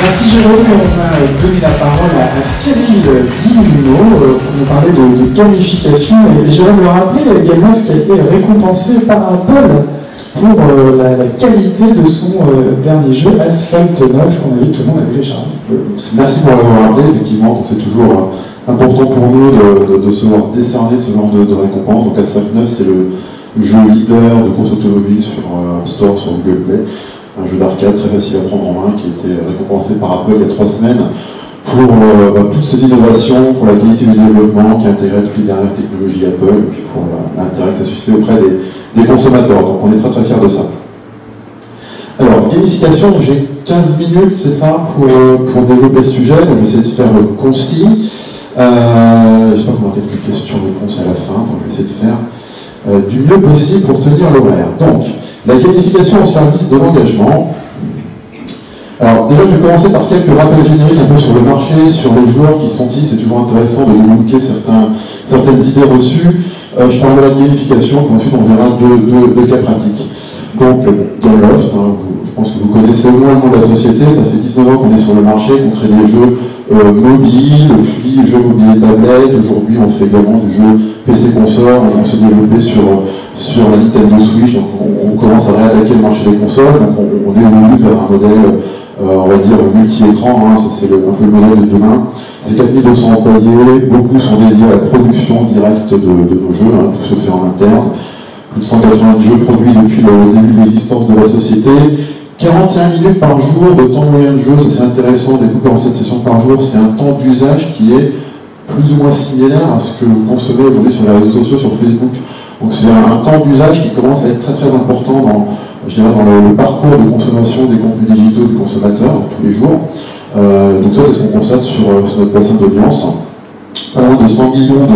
Merci Jérôme, on va donner la parole à Cyril Guilleminault pour nous parler de gamification. Et Jérôme le rappelait, Gameloft qui a été récompensé par Apple pour la qualité de son dernier jeu Asphalt 9 qu'on invite tout le monde à télécharger. Merci pour l'avoir rappelé, effectivement, c'est toujours important pour nous de se voir décerner ce genre de récompense. Donc Asphalt 9, c'est le jeu leader de course automobile sur Store, sur Google Play. Un jeu d'arcade très facile à prendre en main qui a été récompensé par Apple il y a 3 semaines pour toutes ces innovations, pour la qualité du développement qui a intégré toutes les dernières technologies Apple et puis pour l'intérêt que ça suscite auprès des consommateurs. Donc on est très très fiers de ça. Alors, gamification, j'ai 15 minutes, c'est ça, pour développer le sujet. Donc je vais essayer de faire concis. J'espère qu'on aura quelques questions-réponses à la fin, donc je vais essayer de faire du mieux possible pour tenir l'horaire. Donc, la gamification au service de l'engagement. Alors, déjà, je vais commencer par quelques rappels génériques un peu sur le marché, sur les joueurs qui sont-ils. C'est toujours intéressant de débunker certaines idées reçues. Je parlerai de gamification, puis ensuite on verra deux cas pratiques. Donc, Gameloft, je pense que vous connaissez au moins le nom de la société. Ça fait 19 ans qu'on est sur le marché, qu'on crée des jeux mobiles, puis jeux mobiles et tablettes. Aujourd'hui, on fait également du jeu PC console. On s'est développé sur la Nintendo Switch. Donc on commence à réattaquer le marché des consoles. Donc on évolue vers un modèle, on va dire, multi-écran. C'est un peu le modèle de demain. C'est 4200 employés. Beaucoup sont dédiés à la production directe de nos jeux. Tout se fait en interne. Plus de 190 jeux produits depuis le début de l'existence de la société. 41 minutes par jour de temps moyen de jeu, ça c'est intéressant, découpé en 7 sessions par jour, c'est un temps d'usage qui est plus ou moins similaire à ce que vous consommez aujourd'hui sur les réseaux sociaux, sur Facebook. Donc c'est un temps d'usage qui commence à être très très important dans le parcours de consommation des contenus digitaux du consommateur tous les jours. Donc ça c'est ce qu'on constate sur notre bassin d'audience. Pas loin de 100 millions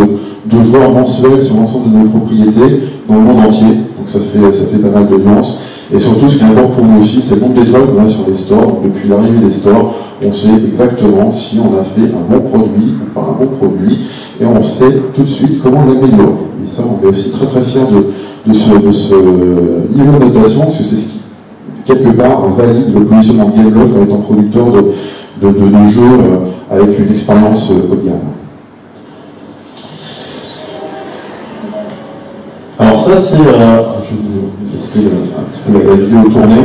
de joueurs mensuels sur l'ensemble de nos propriétés dans le monde entier. Donc ça fait pas mal d'audience. Et surtout, ce qui est important pour nous aussi, c'est le nombre d'étoiles qu'on a sur les stores. Donc, depuis l'arrivée des stores, on sait exactement si on a fait un bon produit ou pas un bon produit. Et on sait tout de suite comment l'améliorer. Et ça, on est aussi très très fiers de ce niveau de notation, parce que c'est ce qui, quelque part, valide le positionnement de Gameloft en étant producteur de jeux avec une expérience haut de gamme. Alors ça, c'est... je vais laisser un petit peu la vidéo tourner.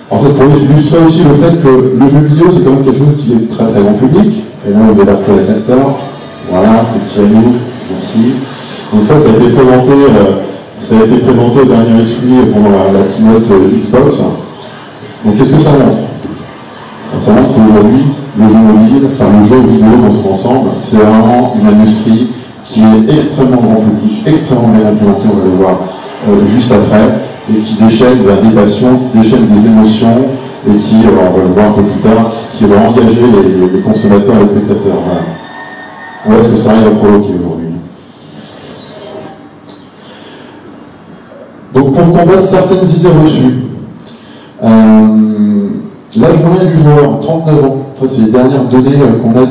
En fait, pour illustrer aussi le fait que le jeu vidéo, c'est quand même quelque chose qui est très très grand public. Et là, on verra pour les acteurs. Voilà, c'est Keanu, ici. Donc ça a été présenté au dernier E3 pendant la keynote Xbox. Donc qu'est-ce que ça montre? Ça montre qu'aujourd'hui, le jeu mobile, enfin le jeu vidéo dans son ensemble, c'est vraiment une industrie qui est extrêmement grand public, extrêmement bien implémentée, on va le voir juste après, et qui déchaîne des passions, qui déchaîne des émotions, et qui, on va le voir un peu plus tard, qui va engager les consommateurs et les spectateurs. Voilà. Voilà ce que ça arrive à provoquer aujourd'hui. Donc pour combattre certaines idées reçues, l'âge moyen du joueur, 39 ans. Ça, c'est les dernières données qu'on a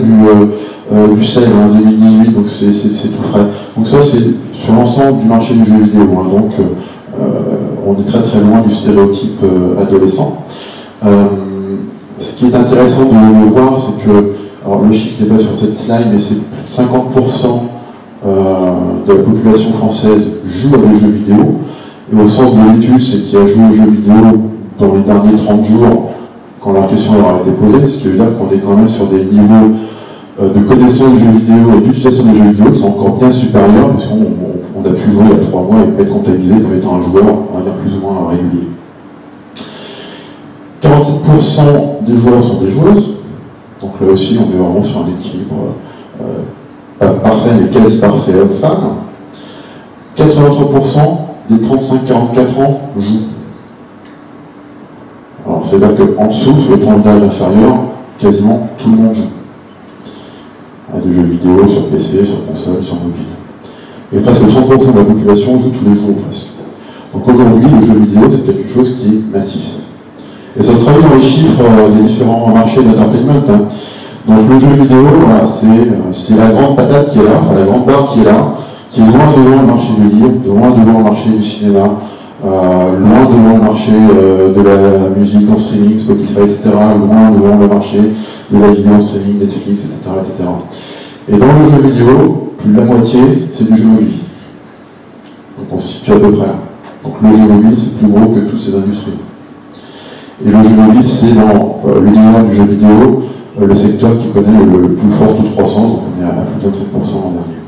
du CEL en 2018, donc c'est tout frais. Donc ça, c'est sur l'ensemble du marché du jeu vidéo. Donc on est très très loin du stéréotype adolescent. Ce qui est intéressant de le voir, c'est que, alors le chiffre n'est pas sur cette slide, mais c'est plus de 50% de la population française joue à des jeux vidéo. Et au sens de l'étude, c'est qui a joué aux jeux vidéo dans les derniers 30 jours, quand la question leur a été posée, ce qui veut dire qu'on est quand même sur des niveaux de connaissance des jeux vidéo et d'utilisation des jeux vidéo qui sont encore bien supérieurs, parce qu'on a pu jouer il y a 3 mois et être comptabilisé comme étant un joueur, on va dire, plus ou moins régulier. 47% des joueurs sont des joueuses, donc là aussi on est vraiment sur un équilibre pas parfait mais quasi parfait homme-femme. 83% des 35-44 ans jouent. Alors c'est-à-dire qu'en dessous, sur les 30 d'âge inférieurs, quasiment tout le monde joue. À des jeux vidéo sur PC, sur console, sur mobile. Et presque 30% de la population joue tous les jours presque. Donc aujourd'hui, le jeu vidéo, c'est quelque chose qui est massif. Et ça se traduit dans les chiffres des différents marchés d'entertainment. Donc le jeu vidéo, voilà, c'est la grande patate qui est là, enfin la grande barre qui est là, qui est loin devant le marché du livre, de loin devant le marché du cinéma, loin devant le marché de la musique en streaming, Spotify, etc., loin devant le marché de la vidéo en streaming, Netflix, etc., etc. Et dans le jeu vidéo, plus de la moitié, c'est du jeu mobile. Donc on se situe à peu près. Donc le jeu mobile, c'est plus gros que toutes ces industries. Et le jeu mobile, c'est dans l'univers du jeu vidéo, le secteur qui connaît le plus fort taux de croissance, donc on est à plus de 25% l'an dernier.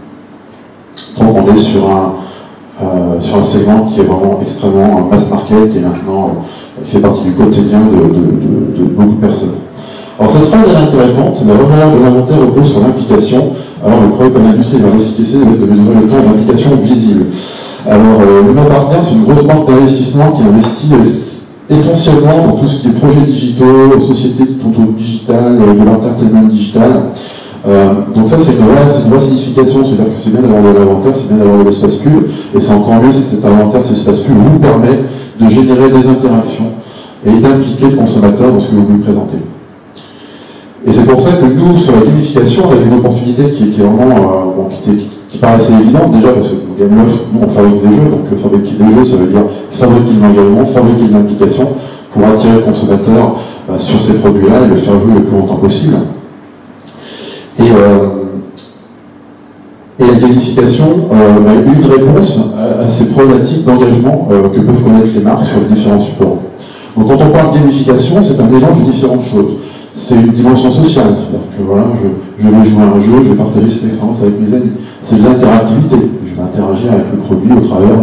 Donc on est sur un segment qui est vraiment extrêmement mass market et maintenant qui fait partie du quotidien de beaucoup de personnes. Alors cette phrase est intéressante, la valeur de l'inventaire repose sur l'implication. Alors le premier que l'industrie va l'efficacité va être de mesurer le temps d'implication visible. Alors Luma Partners, c'est une grosse banque d'investissement qui investit essentiellement dans tout ce qui est projets digitaux, sociétés de digital, de l'entertainment digital. Donc ça c'est une vraie signification, c'est-à-dire que c'est bien d'avoir de l'inventaire, c'est bien d'avoir de l'espace pub, et c'est encore mieux si cet inventaire, cet espace pub vous permet de générer des interactions et d'impliquer le consommateur dans ce que vous lui présentez. Et c'est pour ça que nous, sur la gamification, on a une opportunité qui est vraiment, qui paraissait évidente déjà, parce que Gameloft, nous on fabrique des jeux, donc fabriquer des jeux, ça veut dire fabriquer de l'engagement, fabriquer de l'implication, pour attirer le consommateur sur ces produits-là et le faire jouer le plus longtemps possible. Et la gamification a eu une réponse à ces problématiques d'engagement que peuvent connaître les marques sur les différents supports. Donc quand on parle de gamification, c'est un mélange de différentes choses. C'est une dimension sociale, c'est-à-dire que voilà, je vais jouer à un jeu, je vais partager cette expérience avec mes amis. C'est de l'interactivité. Je vais interagir avec le produit au travers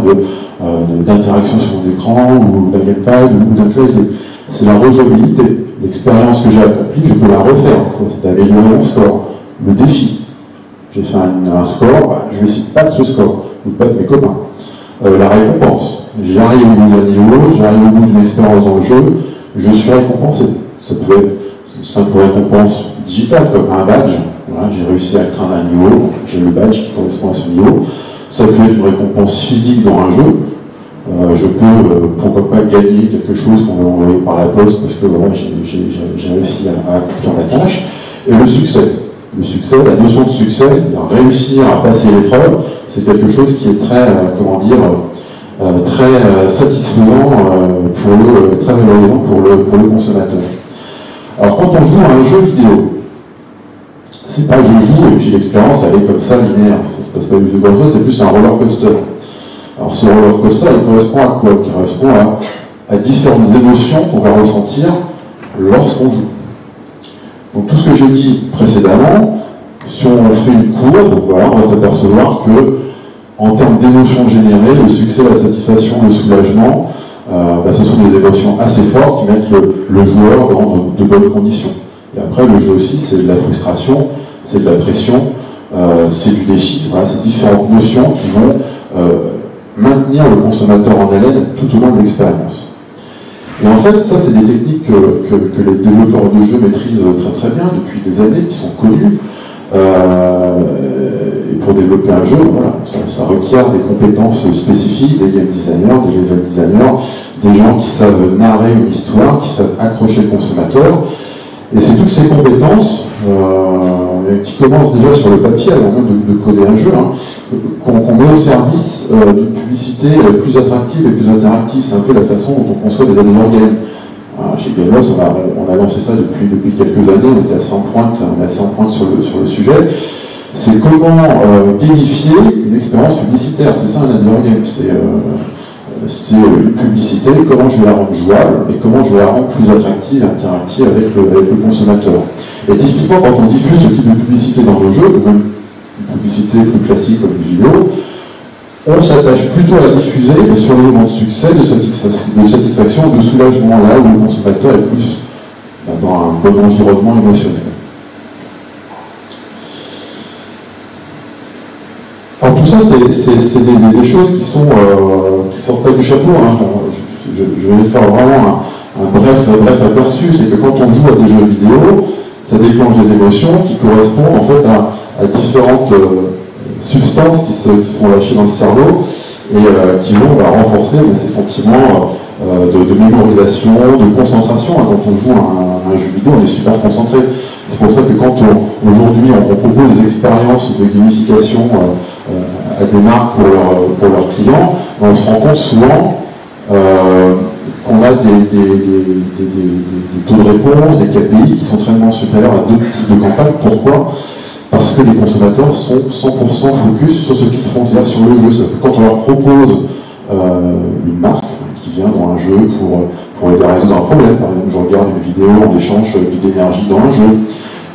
d'interactions sur mon écran, ou d'un gamepad, ou d'un clavier. C'est la rejouabilité. L'expérience que j'ai accomplie, je peux la refaire. C'est d'améliorer mon score. Le défi. J'ai fait un score, je vais essayer de battre ce score, ou de battre mes copains. La récompense. J'arrive au bout d'un niveau, j'arrive au bout d'une expérience dans le jeu, je suis récompensé. Ça peut être une simple récompense digitale, comme un badge. Voilà, j'ai réussi à atteindre un niveau, j'ai le badge qui correspond à ce niveau. Ça peut être une récompense physique dans un jeu. Je peux, pourquoi pas, gagner quelque chose qu'on va envoyer par la poste parce que voilà, j'ai réussi à accomplir la tâche. Et le succès. Le succès, la notion de succès, réussir à passer l'épreuve, c'est quelque chose qui est très, très satisfaisant très valorisant pour le consommateur. Alors quand on joue à un jeu vidéo, c'est pas je joue et puis l'expérience elle est comme ça linéaire, ça se passe pas du tout comme ça, c'est plus un roller coaster. Alors ce roller coaster il correspond à quoi? Il correspond à différentes émotions qu'on va ressentir lorsqu'on joue. Donc tout ce que j'ai dit précédemment, si on fait une courbe, voilà, on va s'apercevoir que en termes d'émotions générées, le succès, la satisfaction, le soulagement, ce sont des émotions assez fortes qui mettent le joueur dans de bonnes conditions. Et après, le jeu aussi, c'est de la frustration, c'est de la pression, c'est du défi. Voilà, c'est différentes notions qui vont maintenir le consommateur en haleine tout au long de l'expérience. Et en fait, ça, c'est des techniques que les développeurs de jeux maîtrisent très très bien depuis des années, qui sont connues. Et pour développer un jeu, voilà, ça requiert des compétences spécifiques, des game designers, des level designers, des gens qui savent narrer une histoire, qui savent accrocher le consommateur. Et c'est toutes ces compétences qui commencent déjà sur le papier, avant même de coder un jeu, hein, qu'on met au service d'une publicité plus attractive et plus interactive. C'est un peu la façon dont on conçoit des AdWords games. Chez Gameloft, on a lancé ça depuis quelques années, on était à 100 pointes sur le sujet. C'est comment gamifier une expérience publicitaire. C'est ça un AdWords game. C'est une publicité, comment je vais la rendre jouable et comment je vais la rendre plus attractive et interactive avec le consommateur. Et typiquement, quand on diffuse ce type de publicité dans nos jeux, ou même une publicité plus classique comme une vidéo, on s'attache plutôt à la diffuser sur les moments de succès, de satisfaction, de soulagement, là où le consommateur est plus dans un bon environnement émotionnel. Alors tout ça, c'est des choses qui sortent pas du chapeau. Hein. Je vais faire vraiment un bref aperçu. C'est que quand on joue à des jeux vidéo, ça déclenche des émotions qui correspondent en fait à différentes substances qui sont lâchées dans le cerveau et qui vont renforcer ces sentiments de mémorisation, de concentration. Quand on joue à un jeu vidéo, on est super concentré. C'est pour ça que quand aujourd'hui on propose des expériences de gamification à des marques pour leurs clients, on se rend compte souvent qu'on a des taux de réponse, des KPI qui sont très supérieurs à d'autres types de campagnes. Pourquoi? Parce que les consommateurs sont 100% focus sur ce qu'ils font, c'est-à-dire sur le jeu. Quand on leur propose une marque qui vient dans un jeu pour aider à résoudre un problème, par exemple, je regarde une vidéo en échange d'énergie dans un jeu,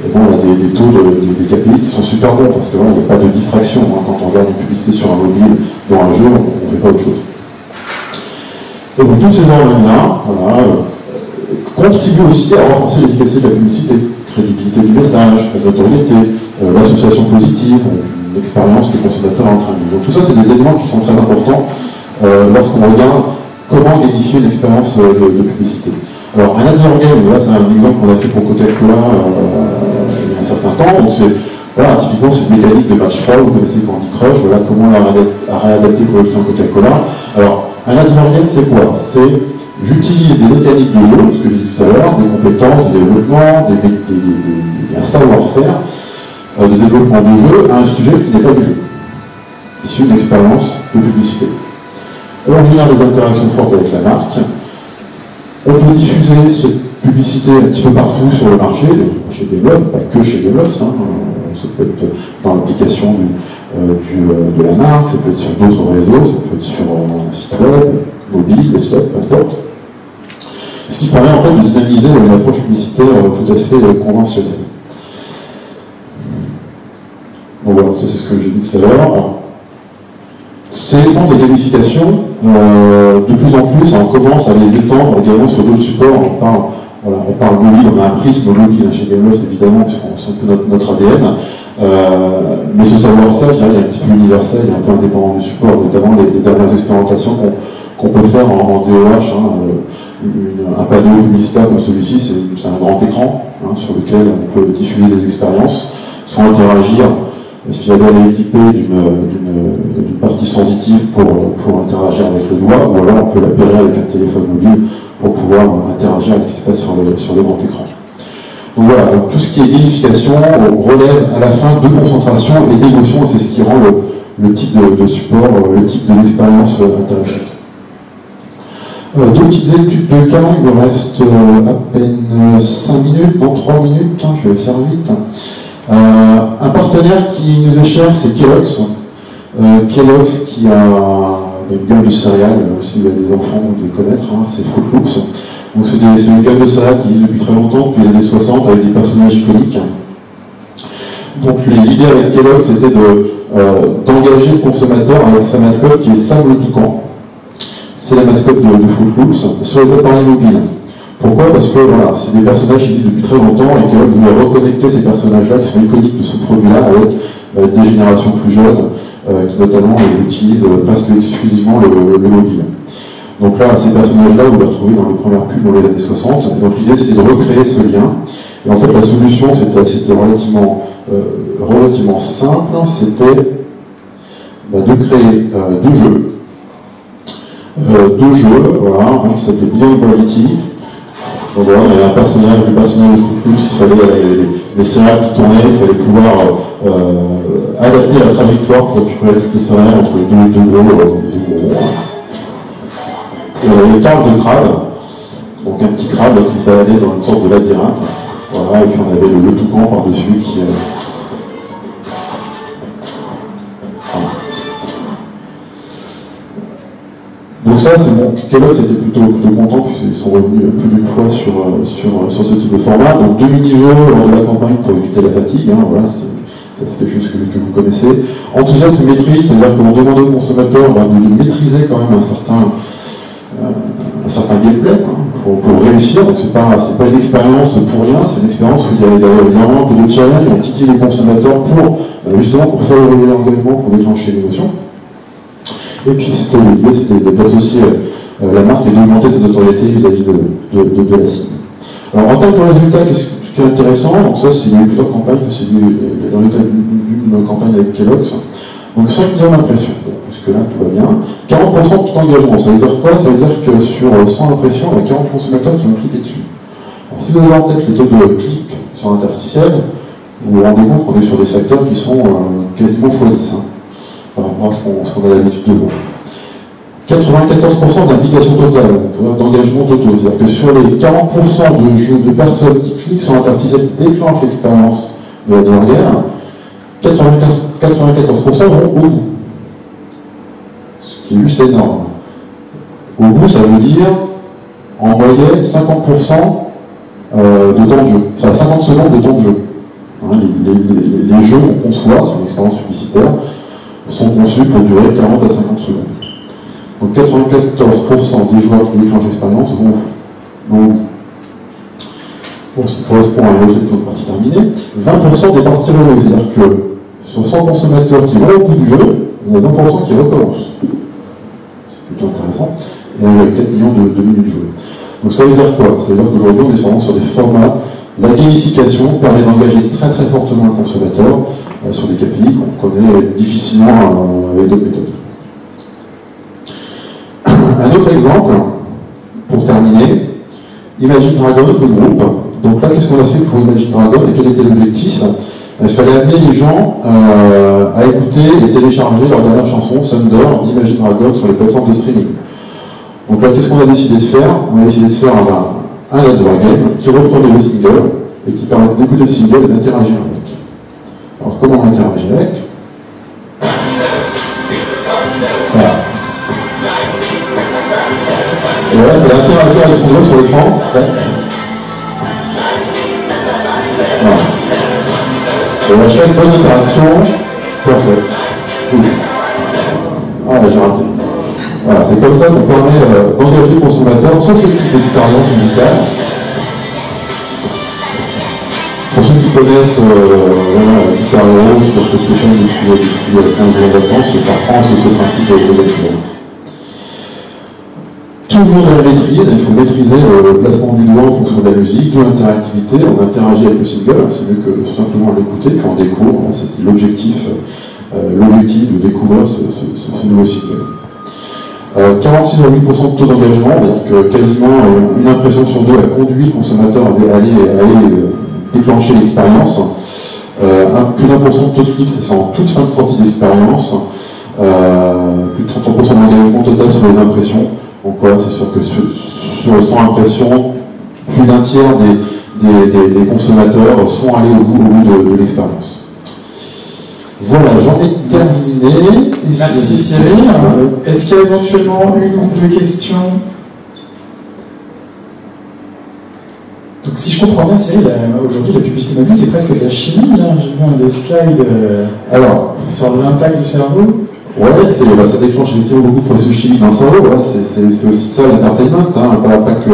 et bon, on a des taux des KPI qui sont super bons, parce que là, il n'y a pas de distraction. Quand on regarde une publicité sur un mobile dans un jeu, on ne fait pas autre chose. Et donc tous ces domaines-là, contribuent aussi à renforcer l'efficacité de la publicité, crédibilité du message, la notoriété, l'association positive, une expérience que le consommateur est en train de vivre. Donc tout ça, c'est des éléments qui sont très importants lorsqu'on regarde comment gamifier une expérience de publicité. Alors un AdWords game, là c'est un exemple qu'on a fait pour Coca-Cola il y a un certain temps, donc c'est typiquement c'est une mécanique de match 3, vous connaissez Candy Crush, voilà comment on l'a réadapté pour le client Coca-Cola. Alors un AdWords game, c'est quoi? C'est j'utilise des mécaniques de jeu, ce que j'ai dit tout à l'heure, des compétences, du développement, un savoir-faire de développement de jeu à un sujet qui n'est pas du jeu, issu d'une expérience de publicité. On génère des interactions fortes avec la marque, on peut diffuser cette publicité un petit peu partout sur le marché Gameloft, pas que chez Gameloft, ça peut être dans l'application de la marque, ça peut être sur d'autres réseaux, ça peut être sur un site web, mobile, desktop, peu importe. Ce qui permet en fait de dynamiser une approche publicitaire tout à fait conventionnelle. Donc voilà, ça c'est ce que j'ai dit tout à l'heure. Ces essences de gamification, de plus en plus, on commence à les étendre également sur d'autres supports. On parle mobile, on a un prisme mobile chez Gameloft évidemment, puisqu'on c'est un peu notre ADN. Mais ce savoir-faire, je dirais, il est un petit peu universel, il est un peu indépendant du support, notamment les dernières expérimentations qu'on peut faire en DOH. Un panneau publicitaire comme celui-ci, c'est un grand écran sur lequel on peut diffuser des expériences, soit interagir, s'il y a d'aller équipé d'une partie sensitive pour interagir avec le doigt, ou alors on peut l'appairer avec un téléphone mobile pour pouvoir interagir avec ce qui se passe sur le grand écran. Donc voilà, donc tout ce qui est gamification relève à la fin de concentration et d'émotion, et c'est ce qui rend le type de support, le type d'expérience intéressante. Deux petites études de cas, il me reste à peine 5 minutes, donc 3 minutes, je vais faire vite. Un partenaire qui nous est cher, c'est Kellogg's. Kellogg's qui a une gamme de céréales, si vous avez des enfants, vous devez connaître, c'est Fruit Loops. Donc c'est une gamme de céréales qui existe depuis très longtemps, depuis les années 60, avec des personnages iconiques. Donc l'idée avec Kellogg's, c'était d'engager le consommateur avec sa mascotte qui est Sam le Toucan. C'est la mascotte de Fruit Loops sur les appareils mobiles. Pourquoi? Parce que voilà, c'est des personnages qui existent depuis très longtemps et que vous voulez reconnecter ces personnages-là qui sont iconiques de ce produit-là avec des générations plus jeunes qui notamment utilisent presque exclusivement le mobile. Donc là, ces personnages-là, vous les retrouvez dans les premières pubs dans les années 60. Et donc l'idée, c'était de recréer ce lien. Et en fait, la solution, c'était relativement simple. C'était de créer deux jeux, voilà, qui s'appelait Beyond Gravity. Donc voilà, il y avait le personnage de Fruit Loops, il fallait les céréales qui tournaient, il fallait pouvoir adapter la trajectoire pour récupérer toutes les céréales entre les deux gros ronds. Et on avait une carte de crabe, donc un petit crabe qui se baladait dans une sorte de labyrinthe. Voilà, et puis on avait le toucan par-dessus qui. Donc ça, c'est bon. Kellogg's était plutôt content puisqu'ils sont revenus plus d'une fois sur ce type de format. Donc 2 mini-jeux lors de la campagne pour éviter la fatigue. Voilà, c'est quelque chose que vous connaissez. Enthousiasme et maîtrise, c'est-à-dire qu'on demande au consommateur de maîtriser quand même un certain gameplay pour réussir. Donc c'est pas une expérience pour rien, c'est une expérience où il y a vraiment un peu de challenge, on titille les consommateurs justement pour faire le engagement, pour déclencher l'émotion. Et puis l'idée, c'était d'associer la marque et d'augmenter sa notoriété vis-à-vis de la cible. Alors en termes de résultats, ce qui est intéressant, donc ça c'est plusieurs campagnes, c'est le résultat d'une campagne avec Kellogg's. Donc 5 millions d'impressions, jusque là tout va bien. 40% de taux d'engagement, ça veut dire quoi? Ça veut dire que sur 100 impressions, il y a 40 consommateurs qui ont cliqué dessus. Alors si vous avez en tête les taux de clics sur interstitiel, vous vous rendez compte qu'on est sur des facteurs qui sont quasiment x10. Par rapport à ce qu'on a l'habitude de voir. 94% d'implication totale, d'engagement totaux. C'est-à-dire que sur les 40% de personnes qui cliquent sur l'interstitiel qui déclenchent l'expérience de la dernière, 94% vont au bout. Ce qui est juste énorme. Au bout, ça veut dire en moyenne 50% de temps de jeu, enfin 50 secondes de temps de jeu. Hein, les jeux qu'on conçoit sur l'expérience publicitaire sont conçus pour durer 40 à 50 secondes. Donc 94% des joueurs qui déclenchent l'expérience vont au bout. Bon, ça correspond à un objectif de partie terminée. 20% des parties rejouées, c'est-à-dire que sur 100 consommateurs qui vont au bout du jeu, il y en a 20% qui recommencent. C'est plutôt intéressant. Et avec 4 millions de minutes jouées. Donc ça veut dire quoi? Ça veut dire qu'aujourd'hui on est vraiment sur des formats. La gamification permet d'engager très très fortement le consommateur sur des KPI qu'on connaît difficilement avec d'autres méthodes. Un autre exemple, pour terminer, Imagine Dragon, le groupe. Donc là, qu'est-ce qu'on a fait pour Imagine Dragon et quel était l'objectif? Il fallait amener les gens à écouter et télécharger leur dernière chanson, Thunder, d'Imagine Dragon sur les plateformes de streaming. Donc là, qu'est-ce qu'on a décidé de faire? On a décidé de faire un ad game qui reprenait le single et qui permet d'écouter le single et d'interagir avec. Alors comment on interagit avec? Voilà. Et voilà, c'est l'interagir avec son jeu sur l'écran. Voilà. Et à chaque bonne interaction, parfait. Ah, j'ai raté. Voilà, c'est comme ça qu'on permet d'engager le consommateur sur ce type d'expérience musicale. Pour ceux qui connaissent Guitar Hero sur PlayStation depuis 15 ans maintenant, ça reprend ce principe de lecture. Toujours dans la maîtrise, il faut maîtriser le placement du doigt en fonction de la musique, de l'interactivité. On interagit avec le single, c'est mieux que simplement l'écouter, puis on découvre. C'est l'objectif de découvrir ce nouveau single. 46,8% de taux d'engagement, donc quasiment une impression sur deux a conduit le consommateur à aller déclencher l'expérience. Plus d'un % de taux de clic, c'est en toute fin de sortie d'expérience. Plus de 33% d'engagement total sur les impressions. Donc voilà, c'est sûr que sur 100 impressions, plus d'un tiers des consommateurs sont allés au bout de l'expérience. Voilà, j'en ai terminé. Merci Cyril. Est-ce qu'il y a éventuellement une ou deux questions? Donc si je comprends bien, Cyril, aujourd'hui la publicité mobile c'est presque de la chimie. Hein. J'ai vu un des slides sur l'impact du cerveau. Ouais, ça déclenche effectivement beaucoup de processus chimiques dans le cerveau. Voilà, c'est aussi ça l'entertainment, hein, pas que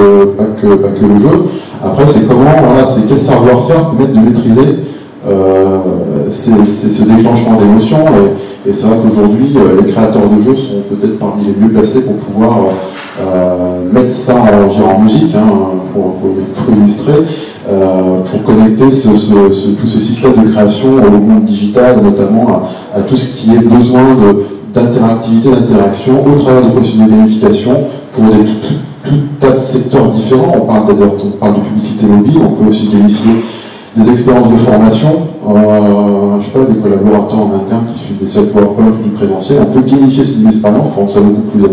le jeu. Après, c'est c'est quel savoir-faire permettre de maîtriser ce déclenchement d'émotions. Et c'est vrai qu'aujourd'hui, les créateurs de jeux sont peut-être parmi les mieux placés pour pouvoir mettre ça en musique, hein, pour illustrer, pour connecter tous ces systèmes de création au monde digital, notamment à tout ce qui est besoin d'interactivité, d'interaction, au travers de processus de gamification, pour tout tas de secteurs différents. On parle de publicité mobile, on peut aussi gamifier des expériences de formation, je sais pas, des collaborateurs en interne qui suivent des sites PowerPoint ou du présentiel. On peut gamifier cette expérience pour rendre ça beaucoup plus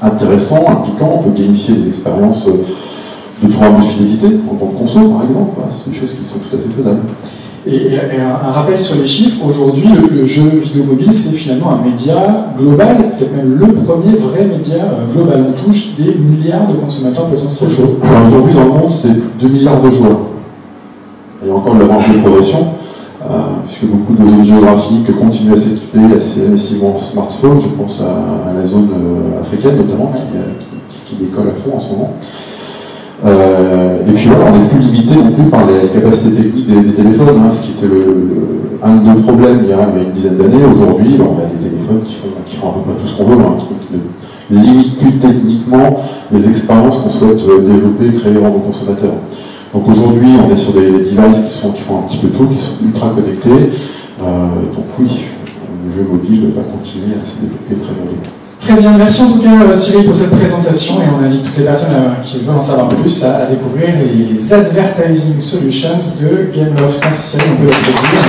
intéressant, impliquant. On peut gamifier des expériences de programme de fidélité en tant que conso, par exemple. Voilà, c'est des choses qui sont tout à fait faisables. Et un rappel sur les chiffres, aujourd'hui le jeu vidéo mobile c'est finalement un média global, peut-être même le premier vrai média global. On touche des milliards de consommateurs potentiels. Aujourd'hui dans le monde c'est 2 milliards de joueurs. Il y a encore de la marge de progression, puisque beaucoup de zones géographiques continuent à s'équiper assez massivement en smartphone. Je pense à la zone africaine notamment qui décolle à fond en ce moment. Et puis voilà, on n'est plus limité non plus par les capacités techniques des téléphones, hein, ce qui était un de nos problèmes il y a une dizaine d'années. Aujourd'hui, on a des téléphones qui font à peu près tout ce qu'on veut, hein, qui ne limitent plus techniquement les expériences qu'on souhaite développer et créer pour nos consommateurs. Donc aujourd'hui, on est sur des devices qui font un petit peu tout, qui sont ultra connectés. Donc oui, le jeu mobile va continuer à se développer très bien. Très bien, merci en tout cas Cyril pour cette présentation et on invite toutes les personnes qui veulent en savoir plus à découvrir les Advertising Solutions de Gameloft. Merci Cyril, on peut l'applaudir.